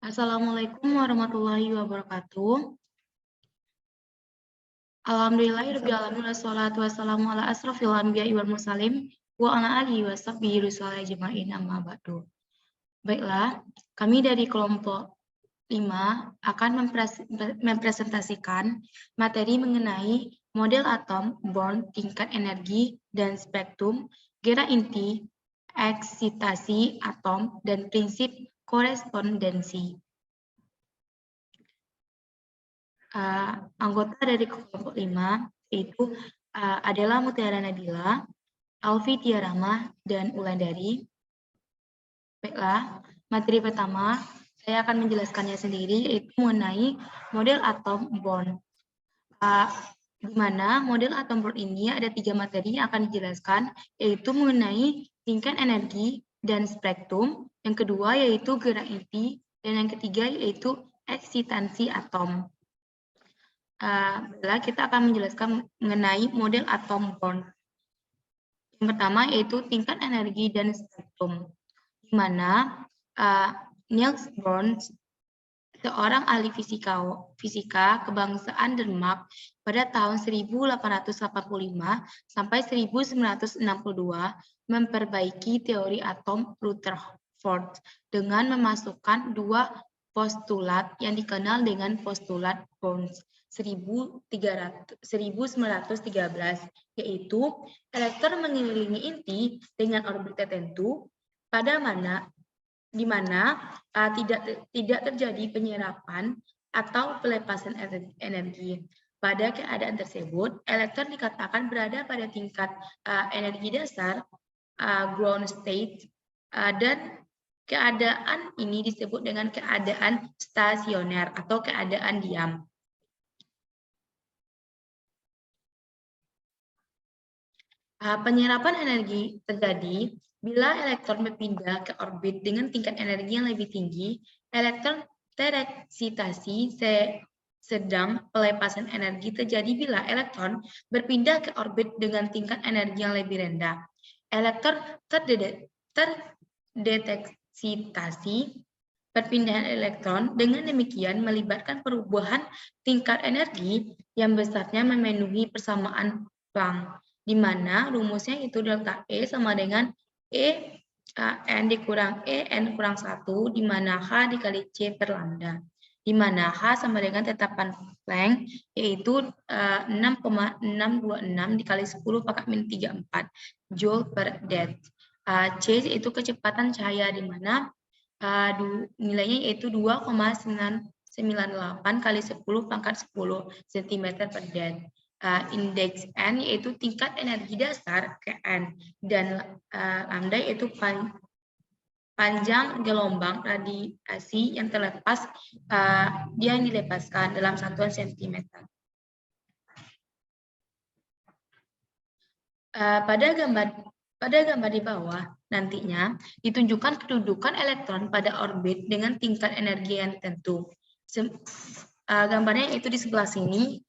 Assalamualaikum warahmatullahi wabarakatuh. Alhamdulillahirabbil alamin wassalatu wassalamu ala asrofil anbiya'i wal mursalin wa ala alihi washabbihi rusuli ajmain amma ba'du. Baiklah, kami dari kelompok 5 akan mempresentasikan materi mengenai model atom, bond, tingkat energi, dan spektrum, gerak inti, eksitasi atom, dan prinsip korespondensi. Anggota dari kelompok 5 yaitu adalah Mutiara Nabila, Alfi Tiarama, dan Ulandari. Baiklah, materi pertama saya akan menjelaskannya sendiri, yaitu mengenai model atom bond. Di mana model atom bond ini ada 3 materi yang akan dijelaskan, yaitu mengenai tingkat energi dan spektrum, yang kedua yaitu gerak inti, dan yang ketiga yaitu eksitansi atom. Kita akan menjelaskan mengenai model atom bond. Yang pertama yaitu tingkat energi dan spektrum, di mana Niels Bohr, seorang ahli fisika kebangsaan Denmark pada tahun 1885 sampai 1962 memperbaiki teori atom Rutherford dengan memasukkan 2 postulat yang dikenal dengan postulat Bohr 1913, yaitu elektron mengelilingi inti dengan orbit tertentu di mana tidak terjadi penyerapan atau pelepasan energi. Pada keadaan tersebut, elektron dikatakan berada pada tingkat energi dasar, ground state, dan keadaan ini disebut dengan keadaan stasioner atau keadaan diam. Penyerapan energi terjadi bila elektron berpindah ke orbit dengan tingkat energi yang lebih tinggi. Elektron tereksitasi, sedang pelepasan energi terjadi bila elektron berpindah ke orbit dengan tingkat energi yang lebih rendah. Elektron terdeteksitasi, perpindahan elektron dengan demikian melibatkan perubahan tingkat energi yang besarnya memenuhi persamaan Planck, di mana rumusnya itu delta E sama dengan E N dikurang E N kurang 1, di mana H dikali C per lambda, di mana H sama dengan tetapan Planck, yaitu 6,626 dikali 10 pangkat min 34 Joule per det. C itu kecepatan cahaya, di mana nilainya yaitu 2,998 kali 10 pangkat 10 cm per det. Indeks N yaitu tingkat energi dasar Kn, dan lambda yaitu panjang gelombang radiasi yang terlepas yang dilepaskan dalam satuan cm. Pada gambar di bawah nantinya ditunjukkan kedudukan elektron pada orbit dengan tingkat energi yang tentu. Gambarnya itu di sebelah sini.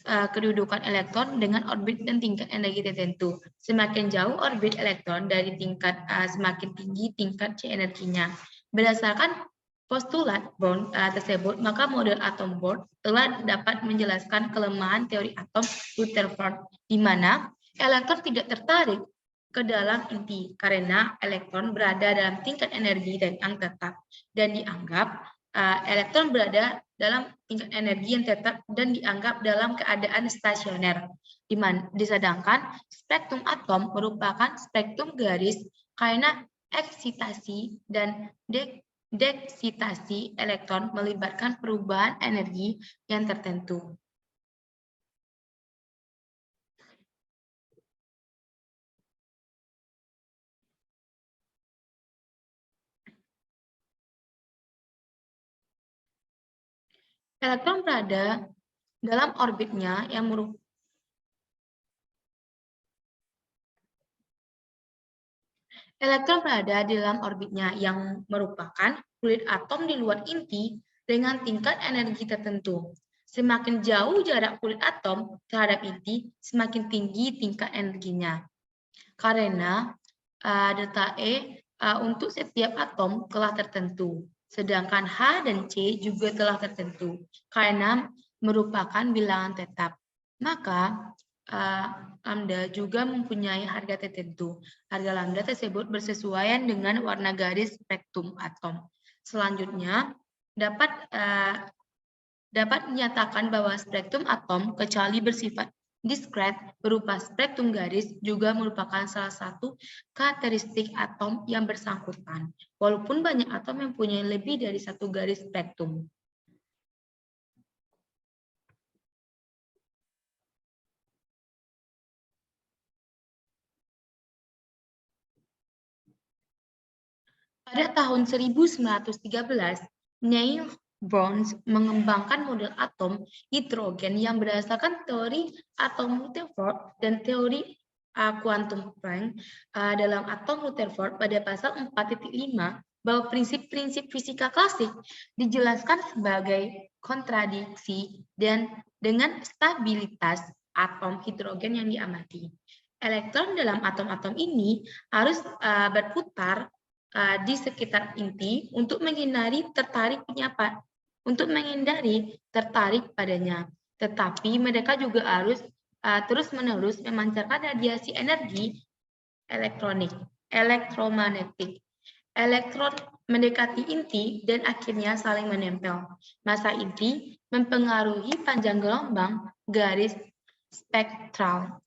Kedudukan elektron dengan orbit dan tingkat energi tertentu. Semakin jauh orbit elektron dari tingkat semakin tinggi tingkat C energinya. Berdasarkan postulat Bohr tersebut, maka model atom Bohr telah dapat menjelaskan kelemahan teori atom Rutherford, di mana elektron tidak tertarik ke dalam inti karena elektron berada dalam tingkat energi yang tetap, dan dianggap elektron berada dalam tingkat energi yang tetap dan dianggap dalam keadaan stasioner. Disedangkan spektrum atom merupakan spektrum garis karena eksitasi dan deksitasi elektron melibatkan perubahan energi yang tertentu. Elektron berada dalam orbitnya yang merupakan kulit atom di luar inti dengan tingkat energi tertentu. Semakin jauh jarak kulit atom terhadap inti, semakin tinggi tingkat energinya. Karena delta E untuk setiap atom telah tertentu. Sedangkan H dan C juga telah tertentu karena merupakan bilangan tetap. Maka lambda juga mempunyai harga tertentu. Harga lambda tersebut bersesuaian dengan warna garis spektrum atom. Selanjutnya, dapat menyatakan bahwa spektrum atom kecuali bersifat diskret berupa spektrum garis juga merupakan salah satu karakteristik atom yang bersangkutan, walaupun banyak atom mempunyai lebih dari satu garis spektrum. Pada tahun 1913, Neil Bohr mengembangkan model atom hidrogen yang berdasarkan teori atom Rutherford dan teori kuantum Planck. Dalam atom Rutherford pada pasal 4.5 bahwa prinsip-prinsip fisika klasik dijelaskan sebagai kontradiksi dan dengan stabilitas atom hidrogen yang diamati. Elektron dalam atom-atom ini harus berputar di sekitar inti untuk menghindari tertarik padanya. Tetapi mereka juga harus terus-menerus memancarkan radiasi energi elektromagnetik. Elektron mendekati inti dan akhirnya saling menempel. Massa inti mempengaruhi panjang gelombang garis spektral.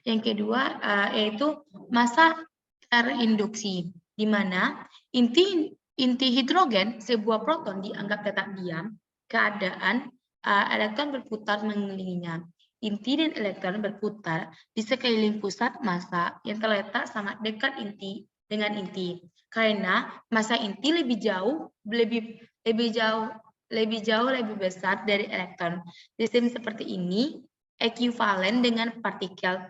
Yang kedua yaitu massa terinduksi, di mana inti hidrogen sebuah proton dianggap tetap diam, keadaan elektron berputar mengelilinginya. Inti dan elektron berputar di sekeliling pusat massa yang terletak sangat dekat inti dengan inti. Karena massa inti lebih besar dari elektron. Sistem seperti ini ekuivalen dengan partikel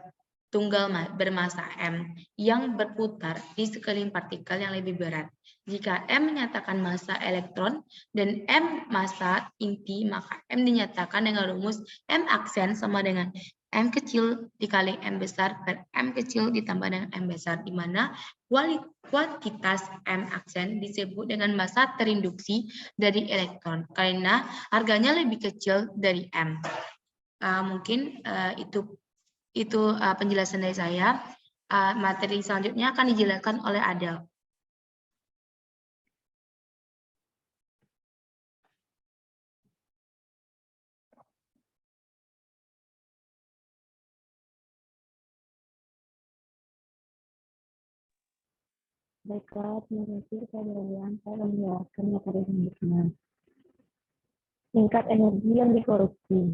tunggal bermassa M yang berputar di sekeliling partikel yang lebih berat. Jika M menyatakan massa elektron dan M massa inti, maka M dinyatakan dengan rumus M aksen sama dengan M kecil dikali M besar per M kecil ditambah dengan M besar, di mana kuantitas M aksen disebut dengan massa terinduksi dari elektron karena harganya lebih kecil dari M. Mungkin itu penjelasan dari saya. Materi selanjutnya akan dijelaskan oleh Adel. Baiklah, terima kasih kalian. Saya menjelaskan materi selanjutnya. Tingkat energi yang dikorupsi.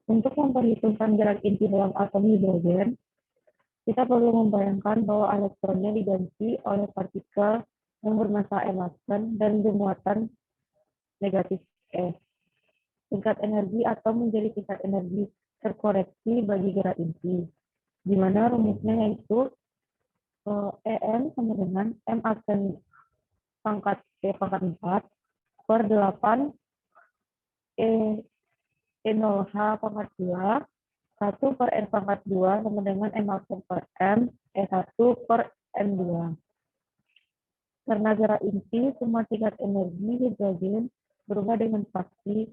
Untuk memperhitungkan gerak inti dalam atom hidrogen, kita perlu membayangkan bahwa elektronnya diganti oleh partikel yang bermassa M dan bermuatan negatif E. Tingkat energi atom menjadi tingkat energi terkoreksi bagi gerak inti, di mana rumusnya yaitu EM sama dengan M aksen pangkat E pangkat 4 per 8 E0H pangkat 2 1 per N pangkat 2 sama dengan M aksen per M E1 per M2. Karena gerak inti, semua tingkat energi hidrogen berubah dengan pasti,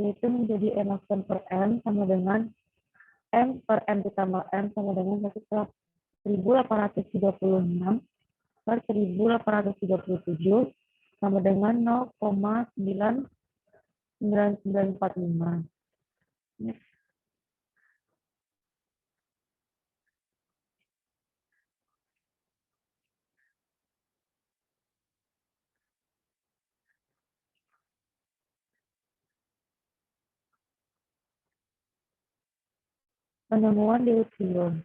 yaitu menjadi M aksen per M sama dengan M per M ditambah M sama dengan 1836 per 1837 sama dengan 0,9945. Penemuan deuterium.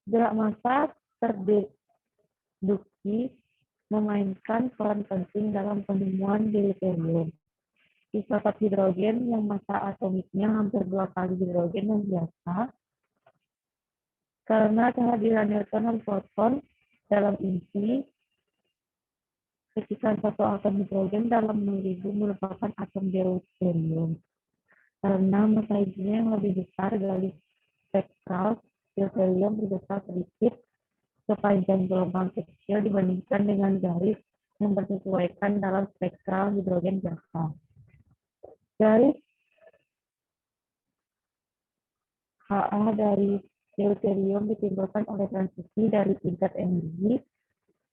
Gerak massa terdeduksi memainkan peran penting dalam penemuan deuterium. Isotop hidrogen yang massa atomiknya hampir 2 kali hidrogen yang biasa, karena kehadiran neutron dan proton dalam inti, ketika satu atom hidrogen dalam 6000 merupakan atom deuterium. Karena massa intinya yang lebih besar dari spektral, deuterium berbesar sedikit sepanjang gelombang kecil dibandingkan dengan garis yang bersesuaikan dalam spektral hidrogen biasa. Garis HA dari deuterium ditimbulkan oleh transisi dari tingkat energi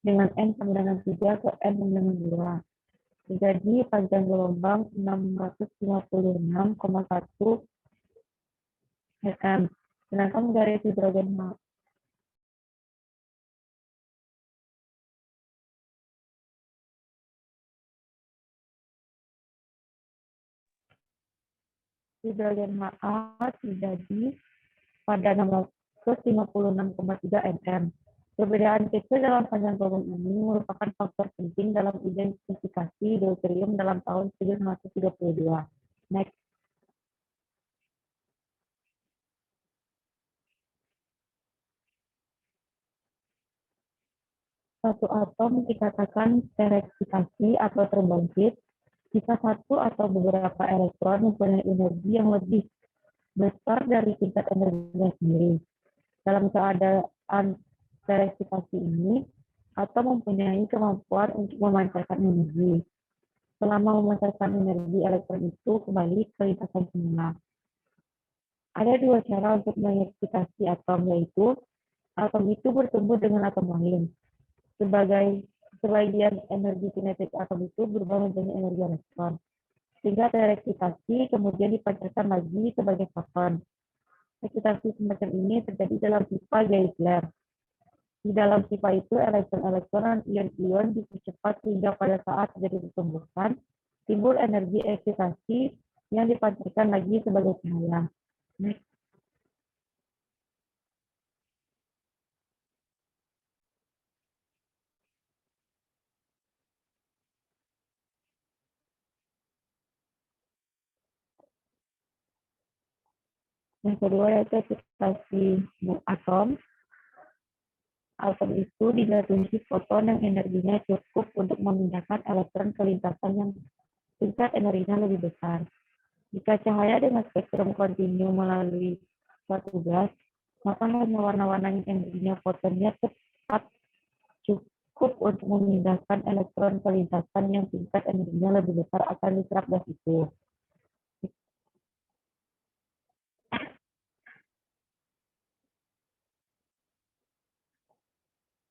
dengan N sama dengan 3 ke N sama dengan 2. Jadi panjang gelombang 656,1 mm. Sedangkan garis hidrogen HA terjadi pada 656,3 mm. Perbedaan kecil dalam panjang gelombang ini merupakan faktor penting dalam identifikasi deuterium dalam tahun 1932. Next. Satu atom dikatakan tereksitasi atau terbangkit jika satu atau beberapa elektron mempunyai energi yang lebih besar dari tingkat energinya sendiri. Dalam keadaan tereksitasi ini, atom mempunyai kemampuan untuk memancarkan energi. Selama memancarkan energi, elektron itu kembali ke lintasan semula. Ada dua cara untuk mengeksitasi atom, yaitu atom itu bertemu dengan atom lain. Sebagian energi kinetik atom itu berubah menjadi energi elektron, sehingga tereksitasi kemudian dipancarkan lagi sebagai foton. Eksitasi semacam ini terjadi dalam pipa Geisler. Di dalam pipa itu, elektron-elektron dan ion-ion dipercepat sehingga pada saat terjadi pertumbukan, timbul energi eksitasi yang dipancarkan lagi sebagai cahaya. Next. Yang kedua yaitu eksitasi atom. Atom itu dijatuhi foton yang energinya cukup untuk memindahkan elektron ke lintasan yang tingkat energinya lebih besar. Jika cahaya dengan spektrum kontinu melalui suatu gas, maka hanya warna-warna yang energinya fotonnya tepat cukup untuk memindahkan elektron ke lintasan yang tingkat energinya lebih besar akan diserap gas itu.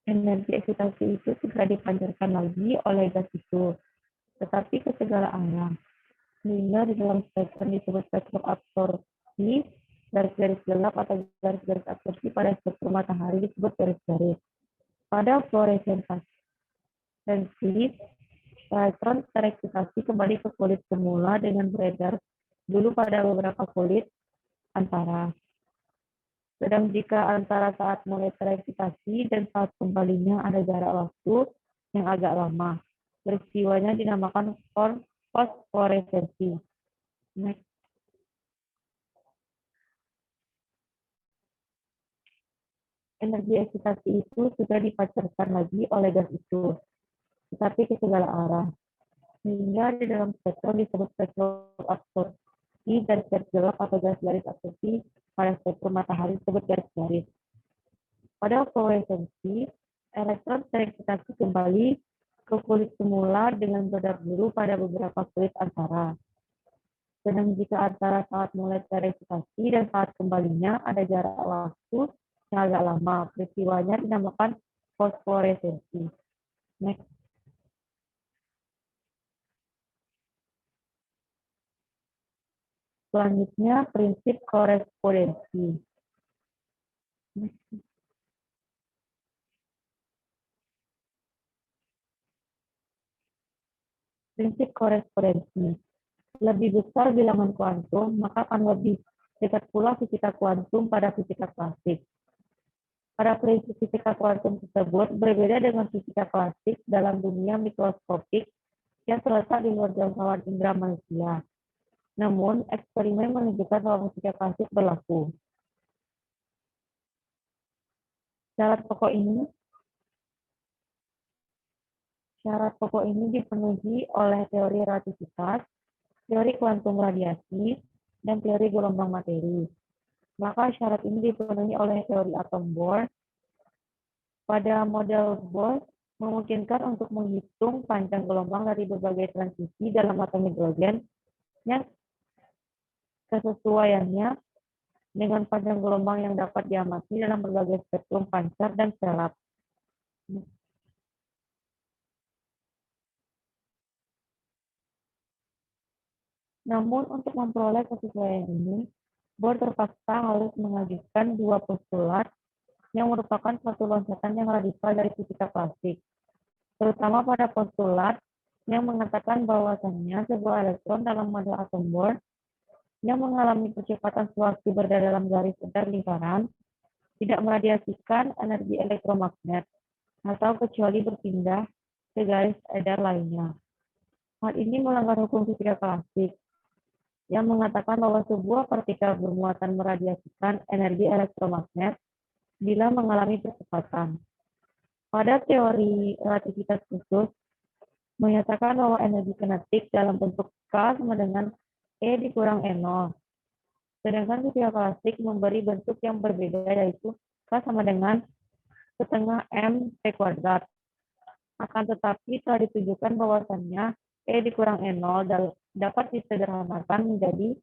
Energi eksitasi itu segera dipancarkan lagi oleh gas itu, tetapi ke segala arah. Sehingga di dalam spektrum disebut spektrum absorpsi, garis-garis gelap atau garis-garis absorpsi pada spektrum matahari disebut garis-garis. Pada fluoresensi, elektron tereksitasi kembali ke kulit semula dengan beredar dulu pada beberapa kulit antara. Sedang jika antara saat mulai tereksitasi dan saat kembalinya ada jarak waktu yang agak lama, peristiwanya dinamakan fosforesensi. Next. Energi eksitasi itu sudah dipancarkan lagi oleh gas itu, tetapi ke segala arah. Sehingga di dalam spektrum disebut spektrum absorpsi, garis-garis gelap atau garis-garis absorpsi pada spektrum matahari disebut garis-garis. Pada fluoresensi, elektron tereksitasi kembali ke kulit semula dengan beredar dulu pada beberapa kulit antara. Sedang jika antara saat mulai tereksitasi dan saat kembalinya ada jarak waktu yang agak lama, peristiwanya dinamakan fosforesensi. Next. Selanjutnya, prinsip korespondensi. Prinsip korespondensi. Lebih besar bilangan kuantum, maka akan lebih dekat pula fisika kuantum pada fisika klasik. Pada prinsip fisika kuantum tersebut berbeda dengan fisika klasik dalam dunia mikroskopik yang terletak di luar jangkauan indera manusia. Namun, eksperimen menunjukkan bahwa fisika klasik berlaku. Syarat pokok ini dipenuhi oleh teori relativitas, teori kuantum radiasi, dan teori gelombang materi. Maka syarat ini dipenuhi oleh teori atom Bohr, Pada model Bohr, memungkinkan untuk menghitung panjang gelombang dari berbagai transisi dalam atom hidrogen yang kesesuaiannya dengan panjang gelombang yang dapat diamati dalam berbagai spektrum pancar dan selap. Namun, untuk memperoleh kesesuaian ini, Bohr terpaksa harus mengajukan dua postulat yang merupakan suatu loncatan yang radikal dari fisika klasik, terutama pada postulat yang mengatakan bahwasannya sebuah elektron dalam model atom Bohr yang mengalami percepatan sewaktu berada dalam garis edar lingkaran tidak meradiasikan energi elektromagnet atau kecuali berpindah ke garis edar lainnya. Hal ini melanggar hukum fisika klasik yang mengatakan bahwa sebuah partikel bermuatan meradiasikan energi elektromagnet bila mengalami percepatan. Pada teori relativitas khusus, menyatakan bahwa energi kinetik dalam bentuk K sama dengan E dikurang E0. Sedangkan fisika klasik memberi bentuk yang berbeda, yaitu K sama dengan setengah M P kuadrat. Akan tetapi telah ditunjukkan bahwasannya E dikurang E0 dapat disederhanakan menjadi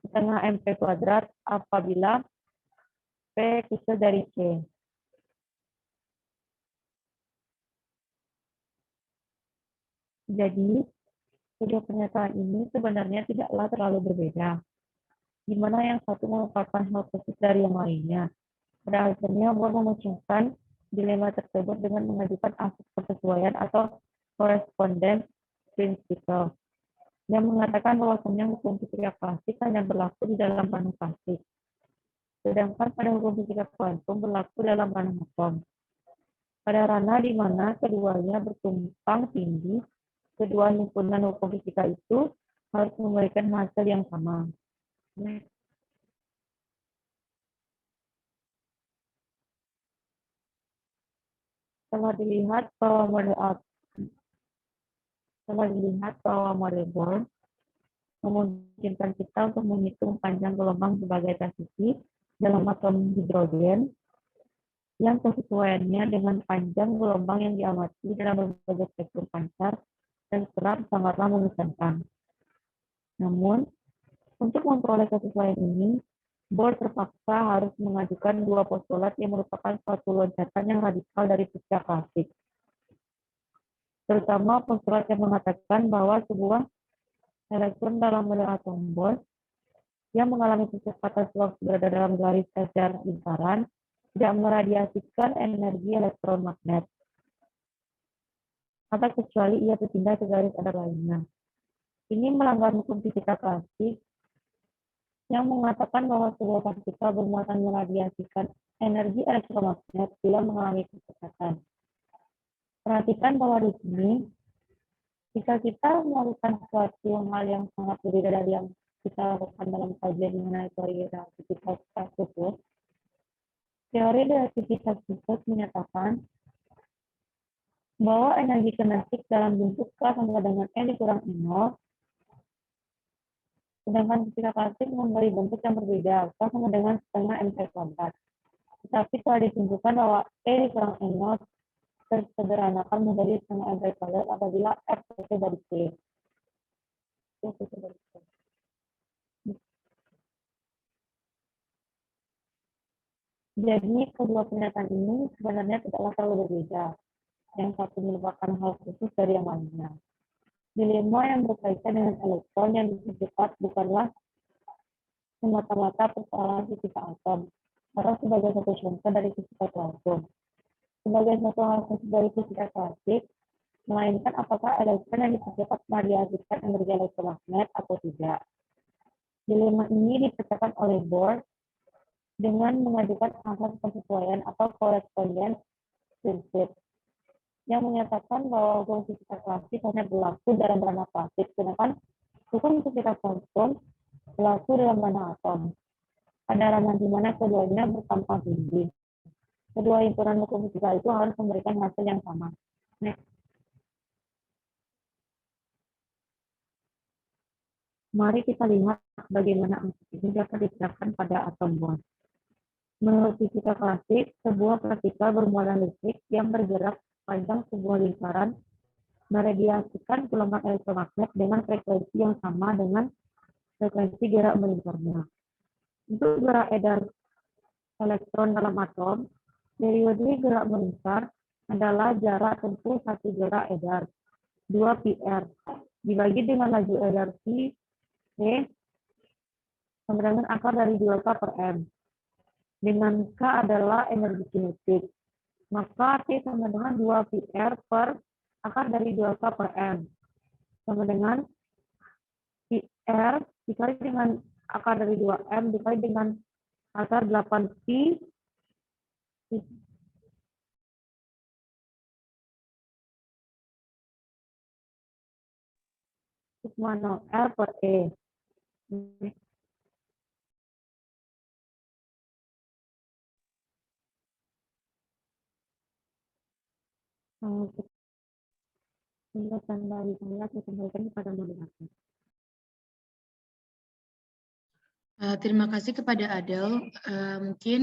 setengah MP kuadrat apabila P kecil dari C. Jadi, kedua pernyataan ini sebenarnya tidaklah terlalu berbeda, di mana yang satu merupakan hal khusus dari yang lainnya. Pada akhirnya, Bohr memecahkan dilema tersebut dengan mengajukan asas persesuaian atau correspondence principle, yang mengatakan bahwasannya hukum fisika klasik hanya berlaku di dalam ranah klasik, sedangkan pada hukum fisika kuantum berlaku dalam ranah atom. Pada ranah di mana keduanya bertumpang tindih, kedua himpunan hukum fisika itu harus memberikan hasil yang sama. Setelah dilihat bahwa model Bohr memungkinkan kita untuk menghitung panjang gelombang sebagai transisi dalam atom hidrogen yang kesesuaiannya dengan panjang gelombang yang diamati dalam berbagai spektrum pancar dan serap sangatlah mengesankan. Namun, untuk memperoleh kesesuaian ini, Bohr terpaksa harus mengajukan dua postulat yang merupakan suatu loncatan yang radikal dari fisika klasik, terutama postulat yang mengatakan bahwa sebuah elektron dalam model atom Bohr yang mengalami percepatan sewaktu berada dalam garis edar lingkaran tidak meradiasikan energi elektromagnet atau kecuali ia berpindah ke garis edar lainnya. Ini melanggar hukum fisika klasik yang mengatakan bahwa sebuah partikel bermuatan meradiasikan energi elektromagnet bila mengalami percepatan. Perhatikan bahwa di sini, jika kita melakukan suatu hal yang sangat berbeda dari yang kita lakukan dalam kajian mengenai teori relativitas khusus, teori relativitas khusus menyatakan bahwa energi kinetik dalam bentuk K sama dengan E dikurang E0, sedangkan fisika klasik memberi bentuk yang berbeda, K sama dengan setengah MP kuadrat. Tetapi telah ditunjukkan bahwa E dikurang E0 tersederhanakan menjadi setengah MP kuadrat apabila F kecil dari C. Jadi, kedua pernyataan ini sebenarnya tidaklah terlalu berbeda. Yang satu merupakan hal khusus dari yang lainnya. Dilema yang berkaitan dengan elektron yang disebut bukanlah semata-mata persoalan fisika atom, atau sebagai satu contoh dari fisika kuantum. Sebagai satu hal khusus dari fisika klasik, melainkan apakah elektron yang dipercepat meradiasikan energi elektromagnet atau tidak. Dilema ini dipecahkan oleh Bohr dengan mengajukan asas persesuaian atau correspondence principle yang menyatakan bahwa hukum fisika klasik hanya berlaku dalam ranah klasik, sedangkan hukum fisika kuantum berlaku dalam ranah atom. Ada ranah di mana keduanya bertampang tindih. Kedua himpunan hukum fisika itu harus memberikan hasil yang sama. Next. Mari kita lihat bagaimana asas ini dapat diterapkan pada atom Bohr. Menurut fisika klasik, sebuah partikel bermuatan listrik yang bergerak sepanjang sebuah lingkaran meradiasikan gelombang elektromagnet dengan frekuensi yang sama dengan frekuensi gerak melingkarnya. Untuk gerak edar elektron dalam atom, periode gerak melingkar adalah jarak tempuh satu gerak edar, 2 πr, dibagi dengan laju edar P, sama dengan akar dari 2K per M. Dengan K adalah energi kinetik, maka T sama dengan 2 πr per akar dari 2K per M, sama dengan πr dikali dengan akar dari 2M dikali dengan akar 8pi sigma 0R per E. Penjelasan dari saya kembalikan kepada moderator. Terima kasih kepada Adel. Mungkin